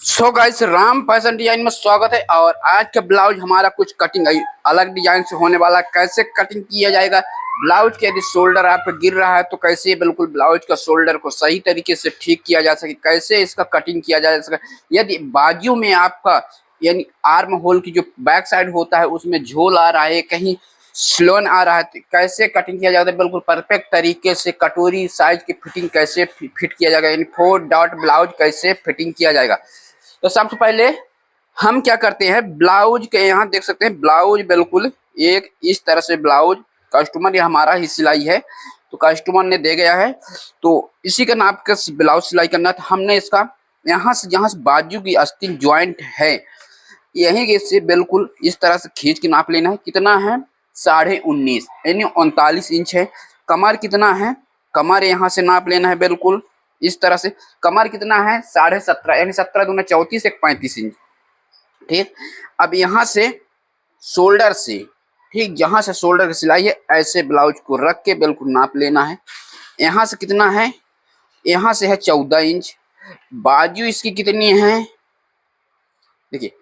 So guys, Ram fashion design में स्वागत है। और आज का ब्लाउज हमारा कुछ कटिंग अलग डिजाइन से होने वाला है। कैसे कटिंग किया जाएगा ब्लाउज के, यदि शोल्डर आप पे गिर रहा है तो कैसे बिल्कुल ब्लाउज का शोल्डर को सही तरीके से ठीक किया जा सके, कैसे इसका कटिंग किया जा सके। यदि बाजू में आपका यानी आर्म होल की जो बैक साइड होता है उसमें झोल आ रहा है, कहीं स्लोन आ रहा है, तो कैसे कटिंग किया जाता है बिल्कुल परफेक्ट तरीके से। कटोरी साइज की फिटिंग कैसे फिट किया जाएगा, यानी 4 डॉट ब्लाउज कैसे फिटिंग किया जाएगा। तो सबसे पहले हम क्या करते हैं, ब्लाउज के यहाँ देख सकते हैं ब्लाउज बिल्कुल एक इस तरह से ब्लाउज कस्टमर, ये हमारा ही सिलाई है तो कस्टमर ने दे गया है, तो इसी का नाप का ब्लाउज सिलाई करना था। हमने इसका यहाँ से जहाँ से बाजू की अस्तीन ज्वाइंट है यहीं से बिल्कुल इस तरह से खींच के नाप लेना है। कितना है, 19.5 यानी 39 इंच है। कमर कितना है, कमर यहाँ से नाप लेना है बिल्कुल इस तरह से। कमर कितना है, 17.5 यानी 17 दूना 34, एक 35 इंच। ठीक, अब यहाँ से शोल्डर से, ठीक जहाँ से शोल्डर की सिलाई है ऐसे ब्लाउज को रख के बिल्कुल नाप लेना है। यहाँ से कितना है, यहाँ से है 14 इंच। बाजू इसकी कितनी है, देखिए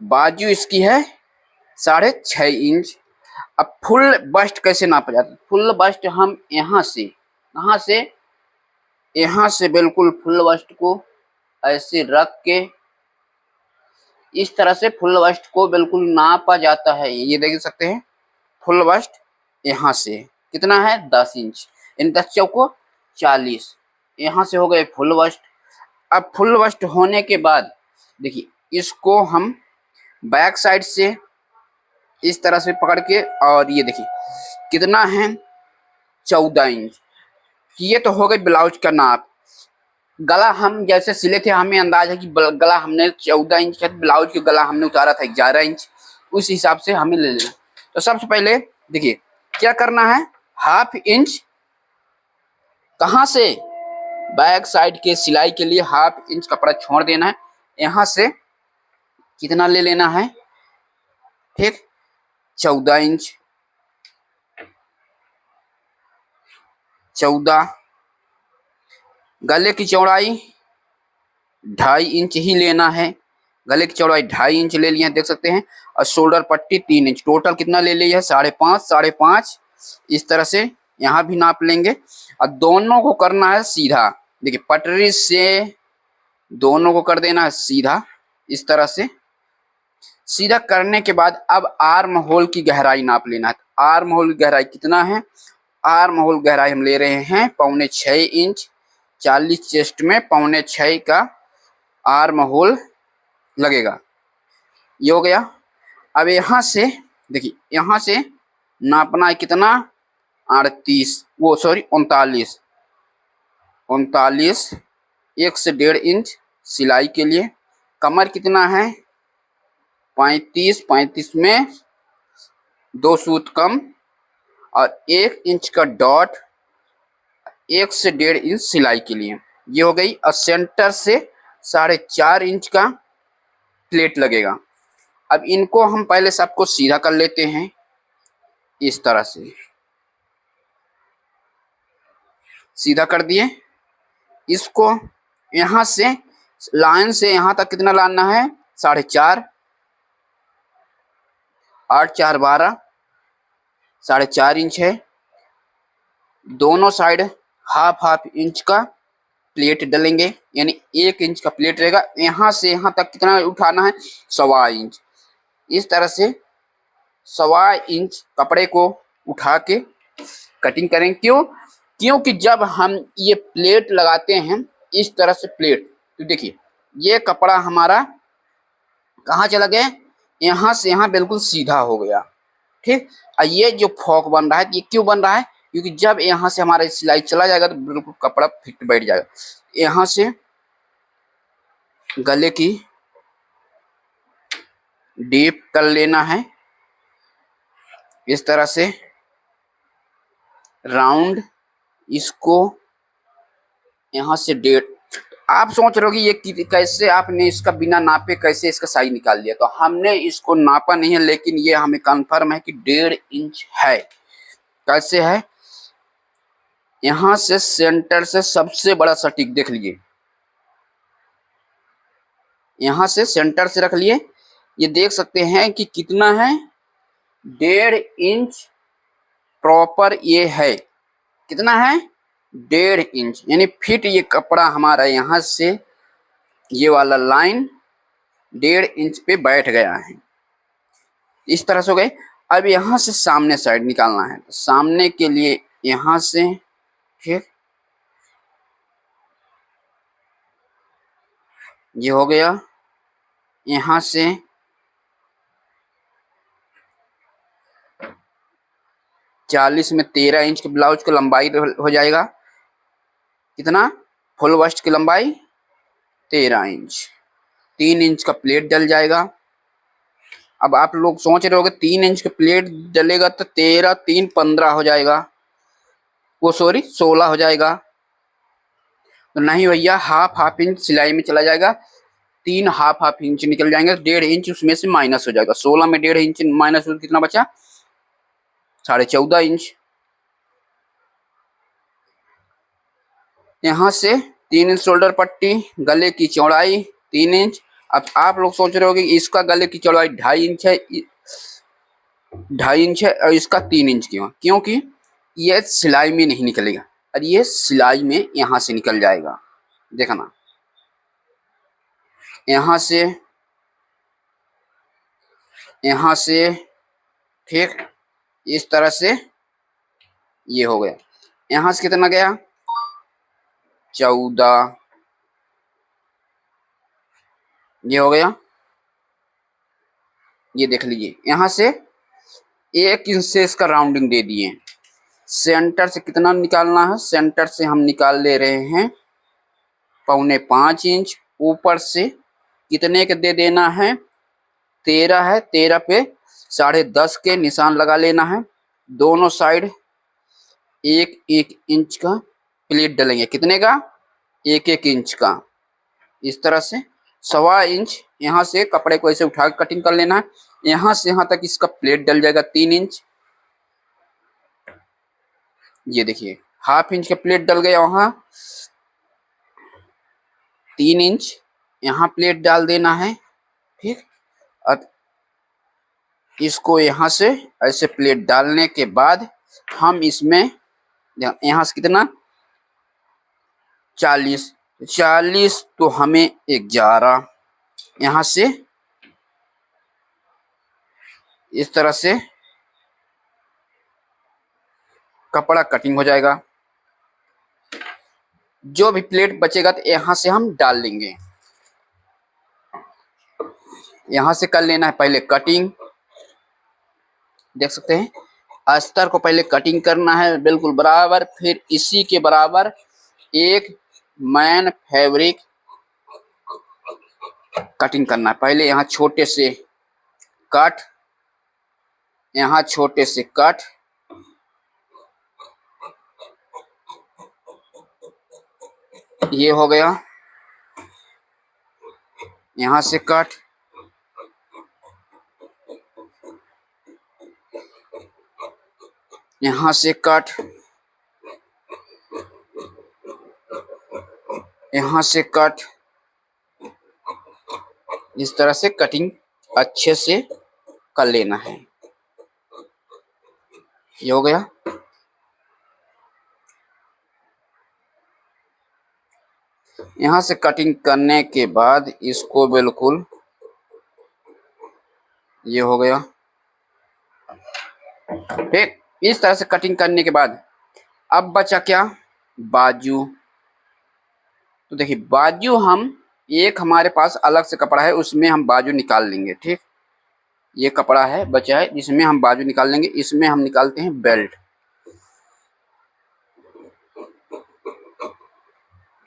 बाजू इसकी है 6.5 इंच। अब फुल बस्ट कैसे नापा जाता है, फुल बस्ट हम यहाँ से बिल्कुल फुल बस्ट को ऐसे रख के इस तरह से फुल बस्ट को बिल्कुल नापा जाता है। ये देख सकते हैं फुल बस्ट यहाँ से कितना है, 10 इंच, इन 10 चौको 40, यहाँ से हो गए फुल बस्ट। अब फुल बस्ट होने के बाद देखिए इसको हम बैक साइड से इस तरह से पकड़ के, और ये देखिए कितना है, 14 इंच। ये तो हो गई ब्लाउज का नाप। गला हम जैसे सिले थे हमें अंदाजा है कि गला हमने 14 इंच का, ब्लाउज का गला हमने उतारा था 11 इंच, उस हिसाब से हमें ले लेना। तो सबसे पहले देखिए क्या करना है, हाफ इंच कहाँ से, बैक साइड के सिलाई के लिए हाफ इंच कपड़ा छोड़ देना है। यहाँ से कितना ले लेना है, ठीक 14 इंच, 14। गले की चौड़ाई 2.5 इंच ही लेना है, गले की चौड़ाई 2.5 इंच ले लिया देख सकते हैं। और शोल्डर पट्टी 3 इंच, टोटल कितना ले लिया है, 5.5 इस तरह से यहाँ भी नाप लेंगे। और दोनों को करना है सीधा, देखिए पटरी से दोनों को कर देना है सीधा इस तरह से। सीधा करने के बाद अब आर्म होल की गहराई नाप लेना है। आर्म होल की गहराई कितना है, आर्म होल गहराई हम ले रहे हैं 6.25 इंच। 40 चेस्ट में 6.25 का आर्म होल लगेगा। ये हो गया। अब यहाँ से देखिए यहाँ से नापना है कितना, 38 वो सॉरी 39, 1 से 1.5 इंच सिलाई के लिए। कमर कितना है, 35 में 2 सूत कम और 1 इंच का डॉट, 1 से 1.5 इंच सिलाई के लिए। ये हो गई। और सेंटर से 4.5 इंच का प्लेट लगेगा। अब इनको हम पहले सबको सीधा कर लेते हैं इस तरह से, सीधा कर दिए। इसको यहाँ से लाइन से यहाँ तक कितना लाना है, 4.5, 8 4 12, 4.5 इंच है। दोनों साइड हाफ इंच का प्लेट डालेंगे, यानी 1 इंच का प्लेट रहेगा। यहाँ से यहाँ तक कितना उठाना है, 1.25 इंच। इस तरह से 1.25 इंच कपड़े को उठा के कटिंग करें। क्योंकि जब हम ये प्लेट लगाते हैं इस तरह से प्लेट, तो देखिए ये कपड़ा हमारा कहाँ चला गया, यहाँ से यहाँ बिल्कुल सीधा हो गया। ठीक, और ये जो फॉक बन रहा है ये क्यों बन रहा है, क्योंकि जब यहाँ से हमारा सिलाई चला जाएगा तो बिल्कुल कपड़ा फिट बैठ जाएगा। यहाँ से गले की डीप कर लेना है इस तरह से राउंड। इसको यहाँ से 1.5, आप सोच रहे हो कि ये कैसे आपने इसका बिना नापे कैसे इसका साइज निकाल लिया, तो हमने इसको नापा नहीं है, लेकिन ये हमें कंफर्म है कि 1.5 इंच है। कैसे है, यहाँ से सेंटर से सबसे बड़ा सटीक देख लीजिए, यहाँ से सेंटर से रख लिए। ये देख सकते हैं कि कितना है, 1.5 इंच प्रॉपर ये है। कितना है, 1.5 इंच, यानी फिट ये कपड़ा हमारा यहाँ से ये वाला लाइन 1.5 इंच पे बैठ गया है। इस तरह से हो गए। अब यहाँ से सामने साइड निकालना है, तो सामने के लिए यहाँ से ठीक ये हो गया। यहाँ से 40 में 13 इंच के ब्लाउज की लंबाई हो जाएगा। कितना, फुल वस्ट की लंबाई 13 इंच। 3 इंच का प्लेट डल जाएगा। अब आप लोग सोच रहे होगे 3 इंच का प्लेट डलेगा तो 13 3 15 हो जाएगा, वो सॉरी 16 हो जाएगा। तो नहीं भैया, हाफ इंच सिलाई में चला जाएगा, 3 हाफ इंच निकल जाएंगे, 1.5 इंच उसमें से माइनस हो जाएगा। 16 में 1.5 इंच माइनस हो, कितना बचा, 14.5 इंच। यहाँ से 3 इंच शोल्डर पट्टी, गले की चौड़ाई 3 इंच। अब आप लोग सोच रहे होगे इसका गले की चौड़ाई 2.5 इंच है, 2.5 इंच है, और इसका 3 इंच क्यों, क्योंकि ये सिलाई में नहीं निकलेगा, और ये सिलाई में यहाँ से निकल जाएगा। देखना, यहाँ से ठीक इस तरह से ये हो गया। यहाँ से कितना गया, 14, ये हो गया। ये देख लीजिए, यहाँ से 1 इंच से इसका राउंडिंग दे दिए। सेंटर से कितना निकालना है, सेंटर से हम निकाल ले रहे हैं 4.25 इंच। ऊपर से कितने के दे देना है, 13 है, 13 पे 10.5 के निशान लगा लेना है। दोनों साइड 1-1 इंच का प्लेट डलेंगे। कितने का, 1-1 इंच का। इस तरह से 1.25 इंच यहाँ से कपड़े को ऐसे उठा के कटिंग कर लेना है। यहाँ से यहाँ तक इसका प्लेट डल जाएगा 3 इंच। ये देखिए, हाफ इंच का प्लेट डल गया, वहाँ 3 इंच यहाँ प्लेट डाल देना है। ठीक, और इसको यहाँ से ऐसे प्लेट डालने के बाद हम इसमें यहाँ से कितना, 40 तो हमें 11, यहाँ से इस तरह से कपड़ा कटिंग हो जाएगा। जो भी प्लेट बचेगा तो यहाँ से हम डाल लेंगे। यहाँ से कर लेना है पहले कटिंग। देख सकते हैं, अस्तर को पहले कटिंग करना है बिल्कुल बराबर, फिर इसी के बराबर एक मैन फैब्रिक कटिंग करना है। पहले यहाँ छोटे से कट, यहाँ छोटे से कट, ये हो गया। यहाँ से कट, यहाँ से कट, यहाँ से कट। इस तरह से कटिंग अच्छे से कर लेना है। ये हो गया। यहाँ से कटिंग करने के बाद इसको बिल्कुल, ये हो गया। ठीक, इस तरह से कटिंग करने के बाद अब बचा क्या, बाजू। तो देखिए, बाजू हम एक हमारे पास अलग से कपड़ा है, उसमें हम बाजू निकाल लेंगे। ठीक, ये कपड़ा है बचा है, इसमें हम बाजू निकाल लेंगे। इसमें हम निकालते हैं बेल्ट।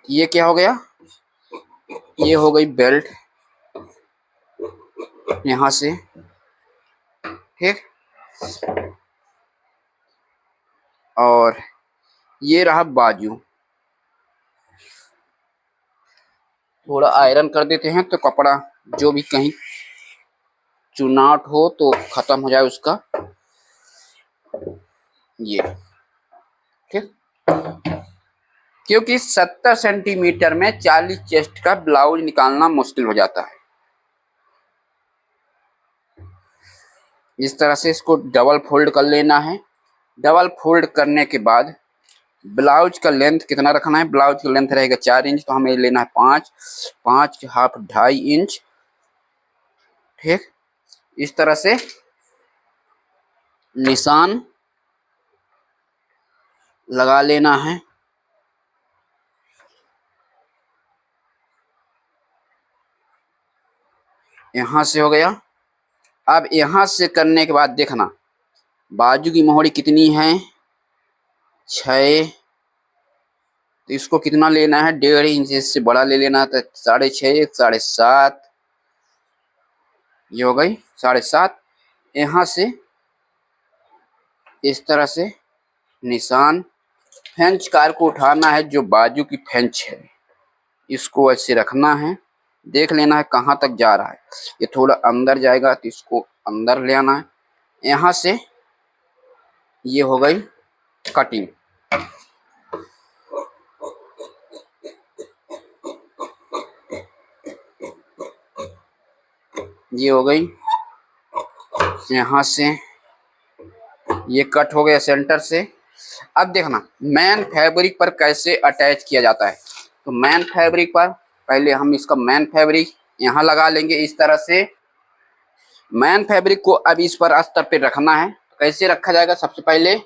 ये क्या हो गया, ये हो गई बेल्ट यहाँ से। ठीक, और ये रहा बाजू। थोड़ा आयरन कर देते हैं तो कपड़ा जो भी कहीं चुनाट हो तो खत्म हो जाए उसका। ये ठीक, क्योंकि 70 सेंटीमीटर में 40 चेस्ट का ब्लाउज निकालना मुश्किल हो जाता है। इस तरह से इसको डबल फोल्ड कर लेना है। डबल फोल्ड करने के बाद ब्लाउज का लेंथ कितना रखना है? ब्लाउज का लेंथ रहेगा 4 इंच, तो हमें लेना है 5 के हाफ 2.5 इंच। ठीक, इस तरह से निशान लगा लेना है। यहाँ से हो गया। अब यहाँ से करने के बाद देखना बाजू की मोहरी कितनी है, 6। तो इसको कितना लेना है? 1.5 इंच से बड़ा ले लेना, तो 6.5, 7.5, ये हो गई 7.5। यहाँ से इस तरह से निशान, फ्रेंच कार को उठाना है, जो बाजू की फ्रेंच है इसको ऐसे रखना है। देख लेना है कहाँ तक जा रहा है। ये थोड़ा अंदर जाएगा तो इसको अंदर ले आना है। यहाँ से ये हो गई कटिंग। ये हो गई, यहाँ से ये कट हो गया सेंटर से। अब देखना मैन फैब्रिक पर कैसे अटैच किया जाता है। तो मैन फैब्रिक पर पहले हम इसका मैन फैब्रिक यहाँ लगा लेंगे इस तरह से। मैन फैब्रिक को अब इस पर अस्तर पे रखना है। तो कैसे रखा जाएगा? सबसे पहले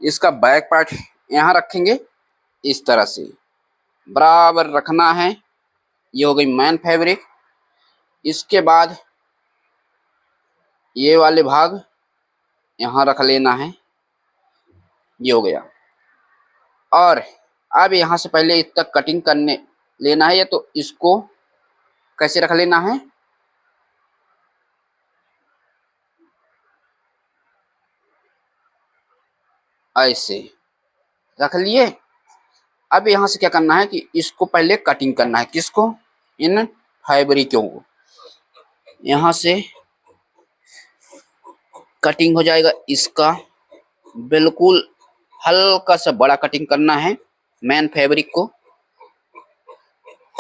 इसका बैक पार्ट यहाँ रखेंगे, इस तरह से बराबर रखना है। ये हो गई मैन फैब्रिक। इसके बाद ये वाले भाग यहाँ रख लेना है, ये हो गया। और अब यहाँ से पहले इत तक कटिंग करने लेना है। या तो इसको कैसे रख लेना है? ऐसे रख लिए। अब यहाँ से क्या करना है कि इसको पहले कटिंग करना है। किसको? इन फैब्रिकों को। यहाँ से कटिंग हो जाएगा इसका, बिल्कुल हल्का सा बड़ा कटिंग करना है मैन फैब्रिक को।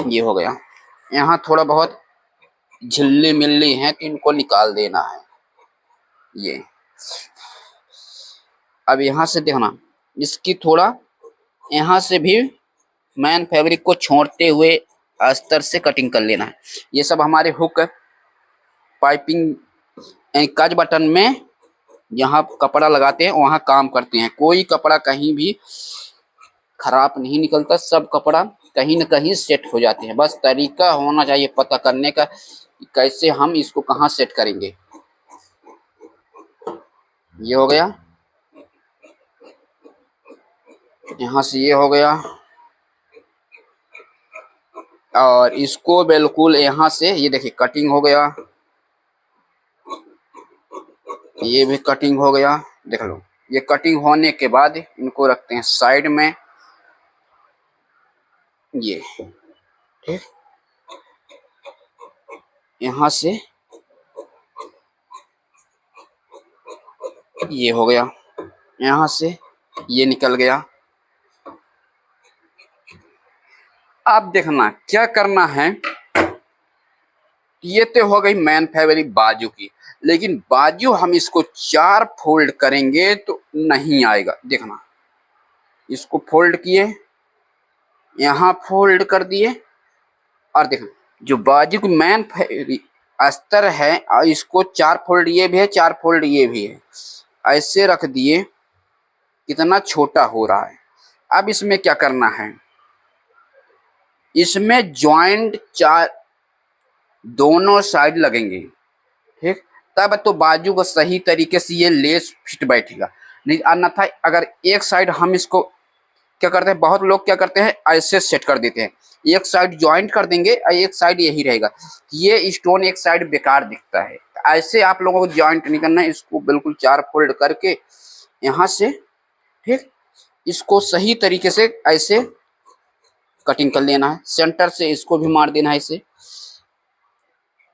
ये हो गया। यहाँ थोड़ा बहुत झिल्ली मिल्ली हैं तो इनको निकाल देना है। ये अब यहाँ से देखना इसकी थोड़ा यहाँ से भी मैन फैब्रिक को छोड़ते हुए अस्तर से कटिंग कर लेना है। ये सब हमारे हुक पाइपिंग कज बटन में जहाँ कपड़ा लगाते हैं वहाँ काम करते हैं। कोई कपड़ा कहीं भी खराब नहीं निकलता, सब कपड़ा कहीं न कहीं सेट हो जाते हैं। बस तरीका होना चाहिए पता करने का कैसे हम इसको कहाँ सेट करेंगे। ये हो गया, यहाँ से ये हो गया। और इसको बिल्कुल यहाँ से ये देखिए कटिंग हो गया, ये भी कटिंग हो गया। देख लो, ये कटिंग होने के बाद इनको रखते हैं साइड में। ये ठीक, यहाँ से ये हो गया, यहाँ से ये निकल गया। अब देखना क्या करना है। ये तो हो गई मैन फैब्रिक बाजू की, लेकिन बाजू हम इसको 4 फोल्ड करेंगे तो नहीं आएगा। देखना इसको फोल्ड किए, यहाँ फोल्ड कर दिए, और देखना जो बाजू की मैन फैब्रिक अस्तर है और इसको 4 फोल्ड ये भी है, 4 फोल्ड ये भी है, ऐसे रख दिए। कितना छोटा हो रहा है। अब इसमें क्या करना है, इसमें जॉइंट 4 दोनों साइड लगेंगे। ठीक, तब तो बाजू को सही तरीके से ये लेस फिट बैठेगा। नहीं अन्यथा अगर एक साइड हम इसको क्या करते हैं, बहुत लोग क्या करते हैं ऐसे सेट कर देते हैं, एक साइड ज्वाइंट कर देंगे और एक साइड यही रहेगा। ये स्टोन एक साइड बेकार दिखता है। ऐसे आप लोगों को ज्वाइंट नहीं करना है, इसको बिल्कुल 4 फोल्ड करके यहाँ से ठीक इसको सही तरीके से ऐसे कटिंग कर लेना है। सेंटर से इसको भी मार देना है इसे,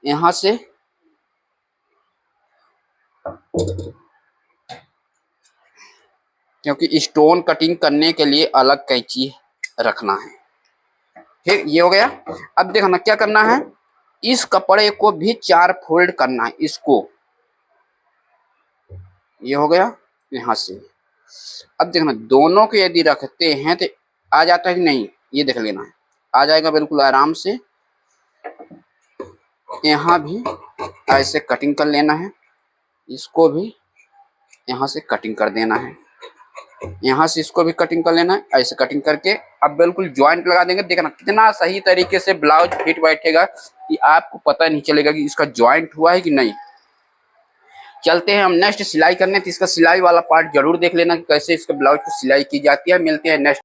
यहाँ से क्योंकि स्टोन कटिंग करने के लिए अलग कैंची रखना है। ठीक, ये हो गया। अब देखना क्या करना है, इस कपड़े को भी 4 फोल्ड करना है। इसको ये हो गया यहाँ से। अब देखना दोनों को यदि रखते हैं तो आ जाता है कि नहीं, ये देख लेना है, आ जाएगा बिल्कुल आराम से। यहाँ भी ऐसे कटिंग कर लेना है, इसको भी यहाँ से कटिंग कर देना है, यहाँ से इसको भी कटिंग कर लेना है, ऐसे कटिंग करके अब बिल्कुल ज्वाइंट लगा देंगे। देखना कितना सही तरीके से ब्लाउज फिट बैठेगा कि आपको पता नहीं चलेगा कि इसका ज्वाइंट हुआ है कि नहीं। चलते हैं हम नेक्स्ट सिलाई करने, तो इसका सिलाई वाला पार्ट जरूर देख लेना कि कैसे इसके ब्लाउज को सिलाई की जाती है। मिलते हैं नेक्स्ट।